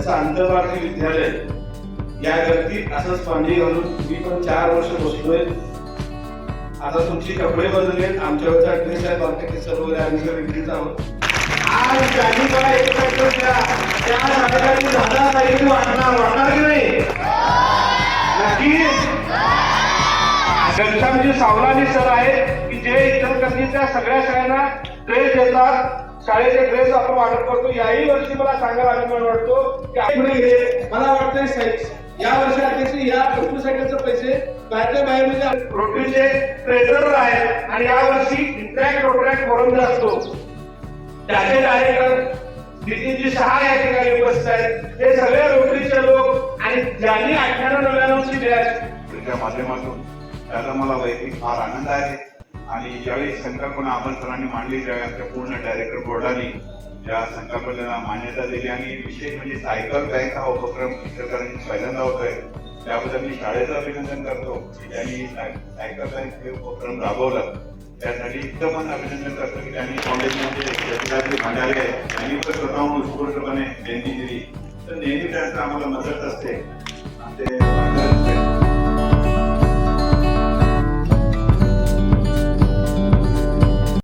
तसं आंतरराष्ट्रीय विद्यालय या गर्दीत असं स्पंजी घालून मी पण 4 वर्ष बसलोय. आता तुमची कपडे बदललेत, आमच्यावरचा ड्रेस आहे, बाकी सर्व आम्ही वेगळीच आहोत. आज ज्यांनी मला एकत्र त्या शाळेसाठी दादा काही वाटणार की नाही? नक्की घनश्यामजी सावलानी सर आहेत की जे इचलकरंजीच्या सगळ्या शाळांना ड्रेस देतात. शाळेचे ड्रेस आपण वाटप करतो. याही वर्षी मला सांगायला अभिमान वाटतो की मला वाटतंय या वर्षी अध्यक्ष या सायकलचे पैसे बाहेरच्या बाहेर म्हणजे रोटरीचे ट्रेझरर आहेत आणि या वर्षी इंटरॅक्ट रोटरॅक्ट फोरम असतो त्याचे डायरेक्टर नितीनजी शहा या ठिकाणी उपस्थित आहेत. हे सगळे रोटरीचे लोक आणि ज्यांनी 98-99 ची बॅच माध्यमातून त्याचा मला वैयक्तिक फार आनंद आहे. आणि ज्यावेळी संकल्पना आपण सरांनी मांडली त्यावेळी पूर्ण डायरेक्टर बोर्डाने या संकल्पनेला मान्यता दिली आणि विशेष म्हणजे सायकल बँक हा उपक्रम इचलकरंजीत पहिल्यांदा होतोय. त्याबद्दल मी शाळेचं अभिनंदन करतो की त्यांनी सायकल बँक हे उपक्रम राबवला. त्यासाठी इतकं पण अभिनंदन करतो की त्यांनी कॉलेजमध्ये भांडारे त्यांनी पण स्वतःहून उत्स्फूर्तपणे देणगी दिली. तर नेहमी त्यांचं आम्हाला मदत असते.